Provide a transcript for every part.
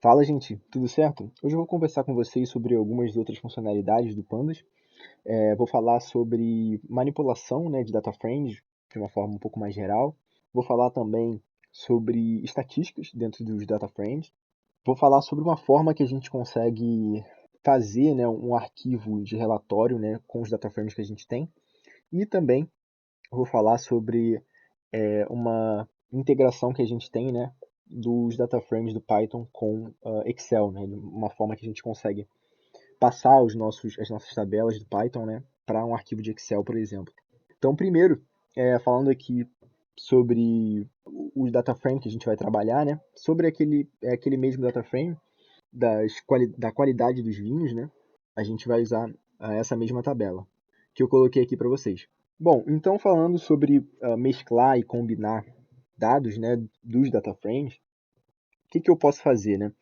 Fala, gente, tudo certo? Hoje eu vou conversar com vocês sobre algumas outras funcionalidades do Pandas. Vou falar sobre manipulação, né, de data frames de uma forma um pouco mais geral. Vou falar também sobre estatísticas dentro dos data frames. Vou falar sobre uma forma que a gente consegue fazer, né, um arquivo de relatório, né, com os data frames que a gente tem. E também vou falar sobre uma integração que a gente tem, né, dos data frames do Python com Excel, né, de uma forma que a gente consegue passar as nossas tabelas do Python, né, para um arquivo de Excel, por exemplo. Então, primeiro, falando aqui sobre os data frame que a gente vai trabalhar, né, sobre aquele mesmo data frame da qualidade dos vinhos, né, a gente vai usar essa mesma tabela que eu coloquei aqui para vocês. Bom, então falando sobre mesclar e combinar dados, né, dos data frames, o que eu posso fazer, né?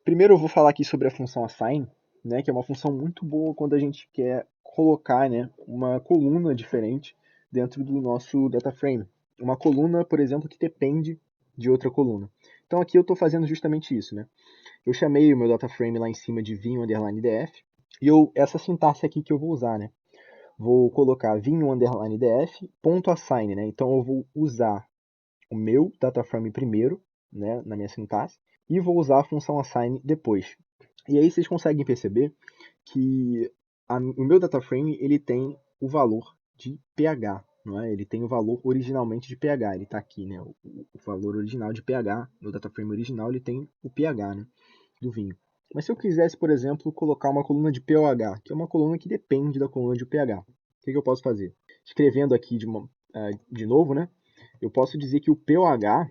Primeiro eu vou falar aqui sobre a função assign, né, que é uma função muito boa quando a gente quer colocar, né, uma coluna diferente dentro do nosso data frame. Uma coluna, por exemplo, que depende de outra coluna. Então aqui eu estou fazendo justamente isso, né? Eu chamei o meu data frame lá em cima de vinho_df e essa sintaxe aqui que eu vou usar, né? Vou colocar vinho_df ponto assign, né? Então eu vou usar o meu data frame primeiro, né, na minha sintaxe, e vou usar a função assign depois. E aí vocês conseguem perceber que o meu data frame ele tem o valor de pH, não é? Ele tem o valor originalmente de pH, ele está aqui, né? O valor original de pH, no data frame original ele tem o pH, né, do vinho. Mas se eu quisesse, por exemplo, colocar uma coluna de pOH, que é uma coluna que depende da coluna de pH, o que eu posso fazer? Escrevendo aqui de novo, né? Eu posso dizer que o pOH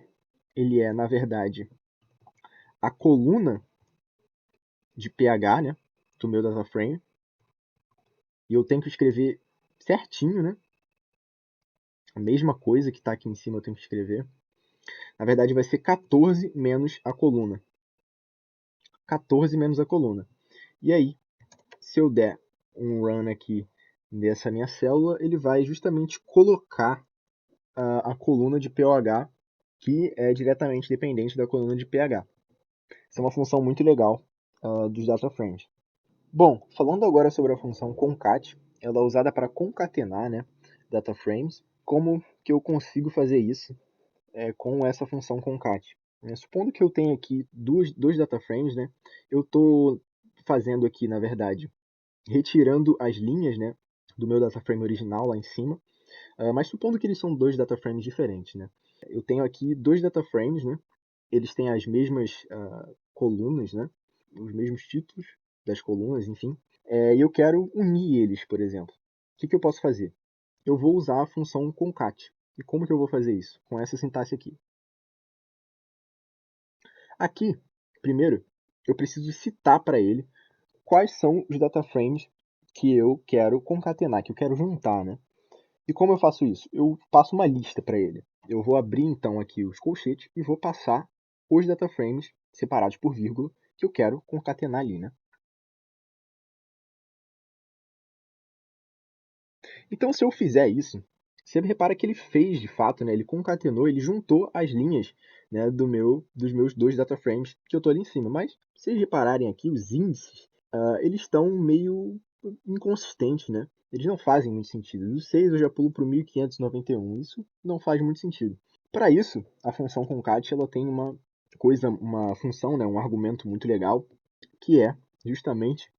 ele é, na verdade, a coluna de pH, né, do meu data frame. E eu tenho que escrever certinho, né? A mesma coisa que está aqui em cima eu tenho que escrever. Na verdade vai ser 14 menos a coluna. 14 menos a coluna. E aí, se eu der um run aqui nessa minha célula, ele vai justamente colocar a coluna de pOH, que é diretamente dependente da coluna de pH. Essa é uma função muito legal dos data frames. Bom, falando agora sobre a função concat, ela é usada para concatenar, né, data frames. Como que eu consigo fazer isso com essa função concat? Supondo que eu tenho aqui dois data frames, né, eu estou fazendo aqui, na verdade, retirando as linhas, né, do meu data frame original lá em cima, mas supondo que eles são dois data frames diferentes, né? Eu tenho aqui dois data frames, né? Eles têm as mesmas colunas, né? Os mesmos títulos das colunas, enfim. E eu quero unir eles, por exemplo. O que eu posso fazer? Eu vou usar a função concat. E como que eu vou fazer isso? Com essa sintaxe aqui. Aqui, primeiro, eu preciso citar para ele quais são os data frames que eu quero concatenar, que eu quero juntar, né? E como eu faço isso? Eu passo uma lista para ele. Eu vou abrir então aqui os colchetes e vou passar os data frames separados por vírgula que eu quero concatenar ali, né? Então, se eu fizer isso, você repara que ele fez de fato, né? Ele concatenou, ele juntou as linhas, né, dos meus dois data frames que eu estou ali em cima. Mas, se vocês repararem aqui, os índices, eles estão meio inconsistentes, né? Eles não fazem muito sentido. Do 6 eu já pulo para o 1591. Isso não faz muito sentido. Para isso, a função concat ela tem uma função, né, um argumento muito legal, que é justamente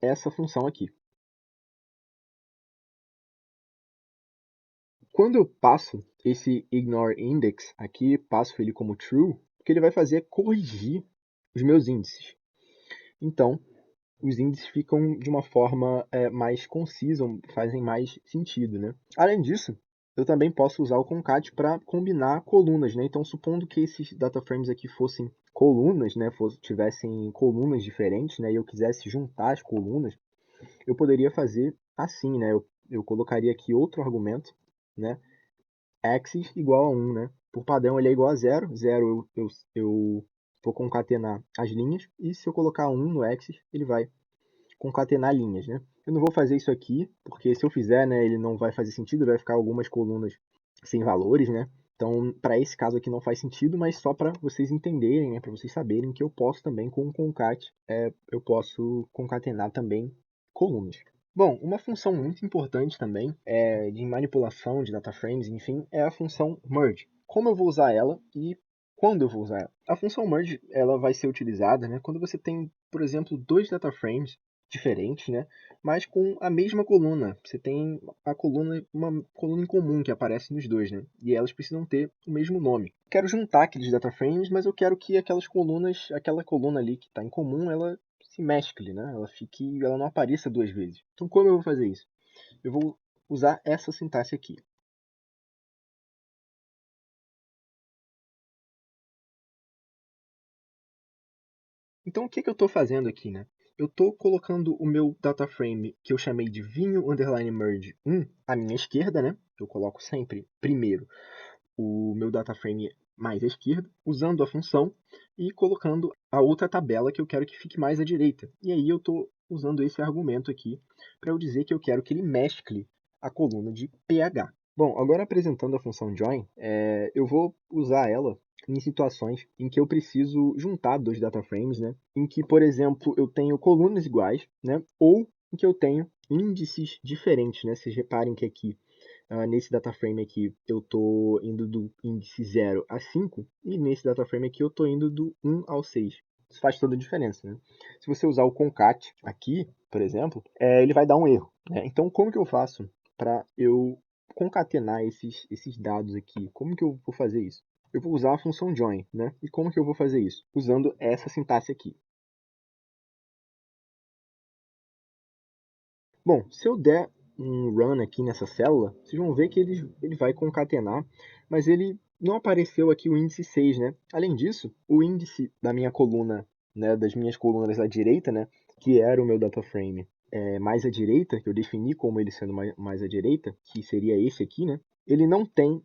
essa função aqui. Quando eu passo esse ignore index aqui, passo ele como true, o que ele vai fazer é corrigir os meus índices. Então, os índices ficam de uma forma mais concisa, fazem mais sentido, né? Além disso, eu também posso usar o concat para combinar colunas, né? Então, supondo que esses data frames aqui fossem colunas, né? Tivessem colunas diferentes, né? E eu quisesse juntar as colunas, eu poderia fazer assim, né? Eu colocaria aqui outro argumento, né? Axis igual a 1, né? Por padrão ele é igual a 0. 0 eu vou concatenar as linhas. E se eu colocar 1 no axis, ele vai concatenar linhas, né? Eu não vou fazer isso aqui, porque se eu fizer, né, ele não vai fazer sentido, vai ficar algumas colunas sem valores, né? Então, para esse caso aqui não faz sentido, mas só para vocês entenderem, né, para vocês saberem que eu posso também, com o concat, eu posso concatenar também colunas. Bom, uma função muito importante também de manipulação de data frames, enfim, é a função merge. Como eu vou usar ela e quando eu vou usar ela? A função merge ela vai ser utilizada, né, quando você tem, por exemplo, dois data frames diferentes, né, mas com a mesma coluna. Você tem a coluna, uma coluna em comum que aparece nos dois, né? E elas precisam ter o mesmo nome. Quero juntar aqueles data frames, mas eu quero que aquelas colunas, aquela coluna ali que está em comum, ela se mescle, né? Ela não apareça duas vezes. Então, como eu vou fazer isso? Eu vou usar essa sintaxe aqui. Então, o que que eu estou fazendo aqui, né? Eu estou colocando o meu data frame que eu chamei de vinho underline merge 1 à minha esquerda, né? Eu coloco sempre primeiro o meu data frame mais à esquerda, usando a função e colocando a outra tabela que eu quero que fique mais à direita. E aí eu estou usando esse argumento aqui para eu dizer que eu quero que ele mescle a coluna de pH. Bom, agora apresentando a função join, eu vou usar ela em situações em que eu preciso juntar dois data frames, né? Em que, por exemplo, eu tenho colunas iguais, né? Ou em que eu tenho índices diferentes, né? Vocês reparem que aqui nesse data frame aqui eu estou indo do índice 0 a 5 e nesse data frame aqui eu estou indo do 1 ao 6. Isso faz toda a diferença, né? Se você usar o concat aqui, por exemplo, ele vai dar um erro, né? Então, como que eu faço para eu concatenar esses dados aqui? Como que eu vou fazer isso? Eu vou usar a função join, né? E como que eu vou fazer isso? Usando essa sintaxe aqui. Bom, se eu der um run aqui nessa célula, vocês vão ver que ele vai concatenar, mas ele não apareceu aqui o índice 6, né? Além disso, o índice da minha coluna, né, das minhas colunas à direita, né, que era o meu data frame mais à direita, que eu defini como ele sendo mais à direita, que seria esse aqui, né? Ele não tem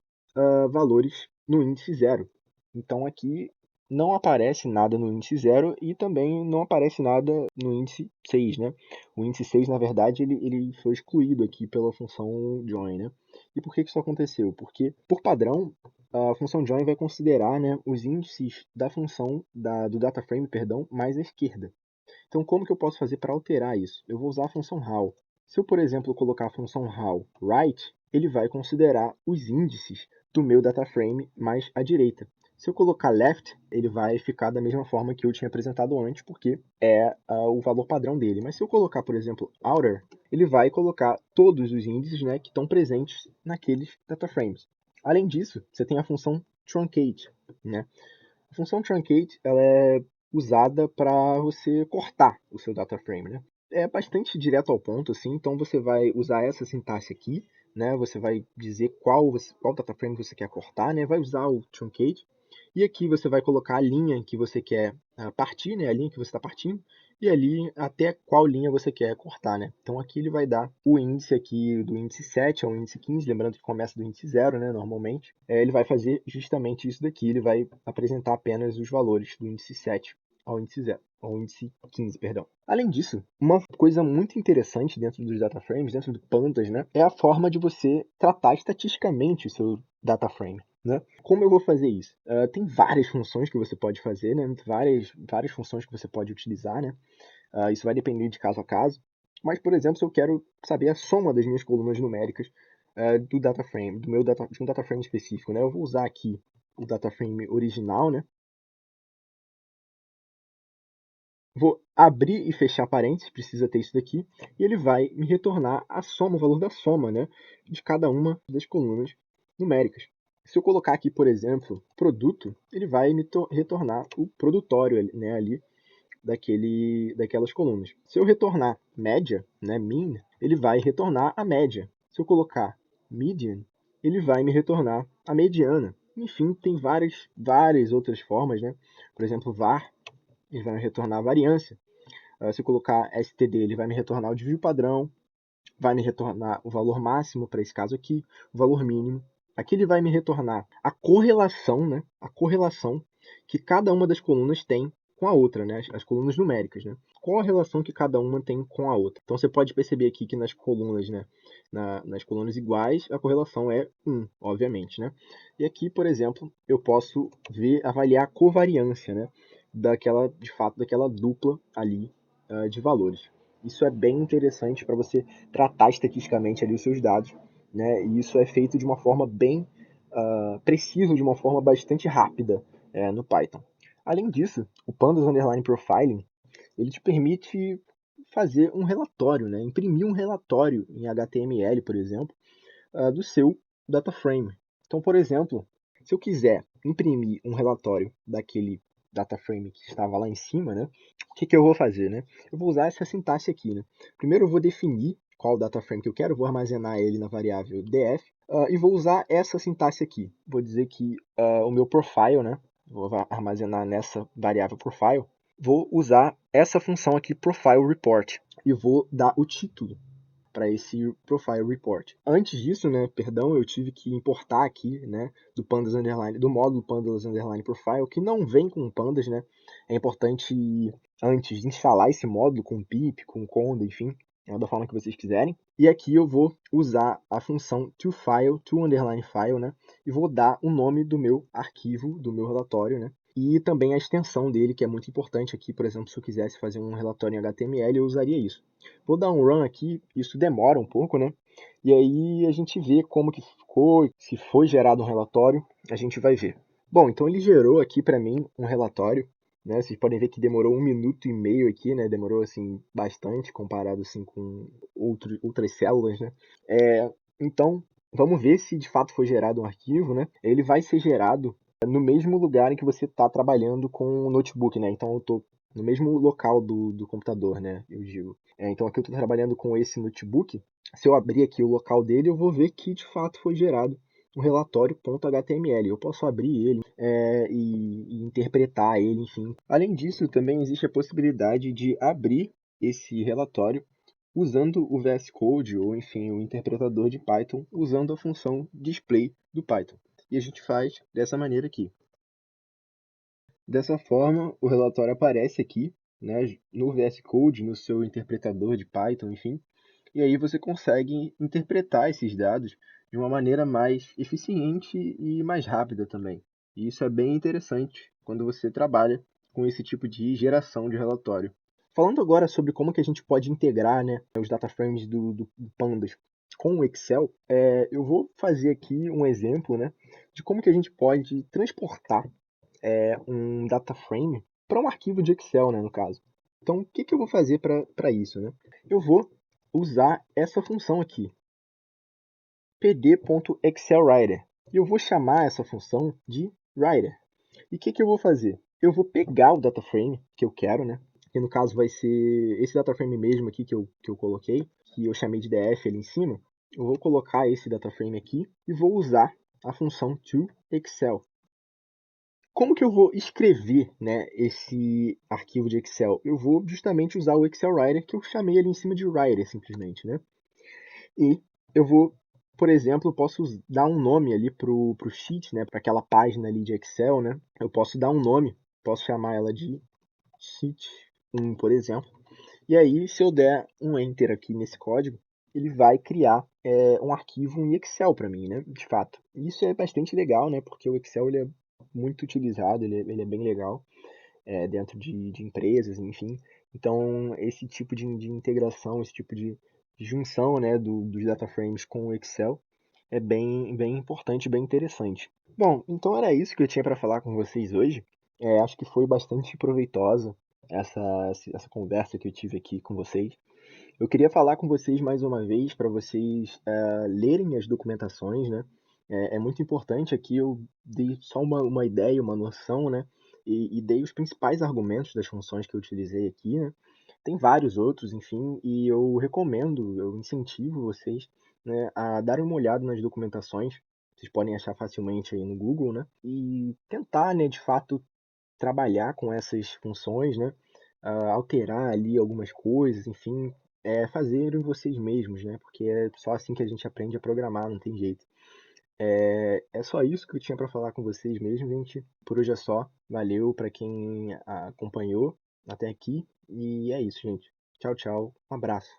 valores no índice 0. Então aqui não aparece nada no índice 0 e também não aparece nada no índice 6, né? O índice 6, na verdade, ele foi excluído aqui pela função join, né? E por que isso aconteceu? Porque, por padrão, a função join vai considerar, né, os índices da função do data frame, perdão, mais à esquerda. Então, como que eu posso fazer para alterar isso? Eu vou usar a função how. Se eu, por exemplo, colocar a função how right, ele vai considerar os índices do meu data frame mais à direita. Se eu colocar left, ele vai ficar da mesma forma que eu tinha apresentado antes, porque é o valor padrão dele. Mas se eu colocar, por exemplo, outer, ele vai colocar todos os índices, né, que estão presentes naqueles data frames. Além disso, você tem a função truncate, né? A função truncate ela é usada para você cortar o seu data frame, né? É bastante direto ao ponto, assim, então você vai usar essa sintaxe aqui, né? Você vai dizer qual data frame você quer cortar, né? Vai usar o truncate. E aqui você vai colocar a linha que você quer partir, né? A linha que você está partindo. E ali até qual linha você quer cortar, né? Então aqui ele vai dar o índice aqui do índice 7 ao índice 15, lembrando que começa do índice 0, né? Normalmente. Ele vai fazer justamente isso daqui, ele vai apresentar apenas os valores do índice 7 ao índice 0, ao índice 15, perdão. Além disso, uma coisa muito interessante dentro dos data frames, dentro do Pandas, né, é a forma de você tratar estatisticamente o seu data frame. Né? Como eu vou fazer isso? Tem várias funções que você pode fazer, né? Várias funções que você pode utilizar. Né? Isso vai depender de caso a caso. Mas, por exemplo, se eu quero saber a soma das minhas colunas numéricas do data frame, de um data frame específico, né? Eu vou usar aqui o data frame original, né? Vou abrir e fechar parênteses, precisa ter isso daqui, e ele vai me retornar a soma, o valor da soma, né, de cada uma das colunas numéricas. Se eu colocar aqui, por exemplo, produto, ele vai me retornar o produtório, né, ali daquelas colunas. Se eu retornar média, né, mean, ele vai retornar a média. Se eu colocar median, ele vai me retornar a mediana. Enfim, tem várias outras formas, né? Por exemplo, var, ele vai me retornar a variância. Se eu colocar std, ele vai me retornar o desvio padrão, vai me retornar o valor máximo para esse caso aqui, o valor mínimo. Aqui ele vai me retornar a correlação, né? A correlação que cada uma das colunas tem com a outra, né? As colunas numéricas, né? Qual a relação que cada uma tem com a outra? Então você pode perceber aqui que nas colunas, né? Nas colunas iguais, a correlação é 1, obviamente, né? E aqui, por exemplo, eu posso avaliar a covariância, né? De fato, daquela dupla ali de valores. Isso é bem interessante para você tratar estatisticamente ali os seus dados, né? E isso é feito de uma forma bem precisa, de uma forma bastante rápida no Python. Além disso, o Pandas Underline Profiling ele te permite fazer um relatório, né? Imprimir um relatório em HTML, por exemplo, do seu data frame. Então, por exemplo, se eu quiser imprimir um relatório daquele data frame que estava lá em cima, né? O que eu vou fazer, né? Eu vou usar essa sintaxe aqui, né? Primeiro eu vou definir qual data frame que eu quero, vou armazenar ele na variável df e vou usar essa sintaxe aqui. Vou dizer que o meu profile, né? Vou armazenar nessa variável profile. Vou usar essa função aqui, profile report, e vou dar o título para esse profile report. Antes disso, né, perdão, eu tive que importar aqui, né, do módulo pandas underline profile, que não vem com pandas, né? É importante antes de instalar esse módulo com pip, com conda, enfim, da forma que vocês quiserem. E aqui eu vou usar a função toFile, to_file, né? E vou dar o nome do meu arquivo, do meu relatório, né? E também a extensão dele, que é muito importante aqui. Por exemplo, se eu quisesse fazer um relatório em HTML, eu usaria isso. Vou dar um run aqui, isso demora um pouco, né? E aí a gente vê como que ficou, se foi gerado um relatório, a gente vai ver. Bom, então ele gerou aqui para mim um relatório, né? Vocês podem ver que demorou 1 minuto e meio aqui, né? Demorou assim bastante comparado assim com outras células, né? Então vamos ver se de fato foi gerado um arquivo, né? Ele vai ser gerado no mesmo lugar em que você está trabalhando com o notebook, né? Então eu estou no mesmo local do computador, né? Eu digo. Então aqui eu estou trabalhando com esse notebook. Se eu abrir aqui o local dele, eu vou ver que de fato foi gerado um relatório.html. Eu posso abrir ele e interpretar ele, enfim. Além disso, também existe a possibilidade de abrir esse relatório usando o VS Code ou, enfim, o interpretador de Python usando a função display do Python. E a gente faz dessa maneira aqui. Dessa forma, o relatório aparece aqui, né, no VS Code, no seu interpretador de Python, enfim, e aí você consegue interpretar esses dados de uma maneira mais eficiente e mais rápida também. E isso é bem interessante quando você trabalha com esse tipo de geração de relatório. Falando agora sobre como que a gente pode integrar, né, os data frames do Pandas com o Excel, eu vou fazer aqui um exemplo, né, de como que a gente pode transportar um data frame para um arquivo de Excel, né, no caso. Então, o que eu vou fazer para isso? Né? Eu vou usar essa função aqui, pd.excelWriter. E eu vou chamar essa função de writer. E o que eu vou fazer? Eu vou pegar o data frame que eu quero, né? Que no caso vai ser esse data frame mesmo aqui que eu coloquei, que eu chamei de df ali em cima. Eu vou colocar esse data frame aqui e vou usar a função toExcel. Como que eu vou escrever, né, esse arquivo de Excel? Eu vou justamente usar o Excel Writer, que eu chamei ali em cima de Writer, simplesmente, né? E eu vou, por exemplo, eu posso dar um nome ali pro sheet, né, para aquela página ali de Excel, né? Eu posso dar um nome, posso chamar ela de sheet 1, por exemplo. E aí, se eu der um Enter aqui nesse código, ele vai criar um arquivo em Excel para mim, né? De fato. Isso é bastante legal, né? Porque o Excel ele é muito utilizado, ele é bem legal dentro de empresas, enfim. Então, esse tipo de integração, esse tipo de junção, né, dos data frames com o Excel é bem importante, bem interessante. Bom, então era isso que eu tinha para falar com vocês hoje. Acho que foi bastante proveitosa essa, essa conversa que eu tive aqui com vocês. Eu queria falar com vocês mais uma vez para vocês lerem as documentações, né? É muito importante aqui, eu dei só uma ideia, uma noção, né? E dei os principais argumentos das funções que eu utilizei aqui, né? Tem vários outros, enfim, e eu recomendo, eu incentivo vocês, né, a darem uma olhada nas documentações. Vocês podem achar facilmente aí no Google, né? E tentar, né, de fato, trabalhar com essas funções, né? Alterar ali algumas coisas, enfim, fazerem vocês mesmos, né? Porque é só assim que a gente aprende a programar, não tem jeito. É só isso que eu tinha para falar com vocês mesmo, gente. Por hoje é só. Valeu para quem acompanhou até aqui. E é isso, gente. Tchau, tchau. Um abraço.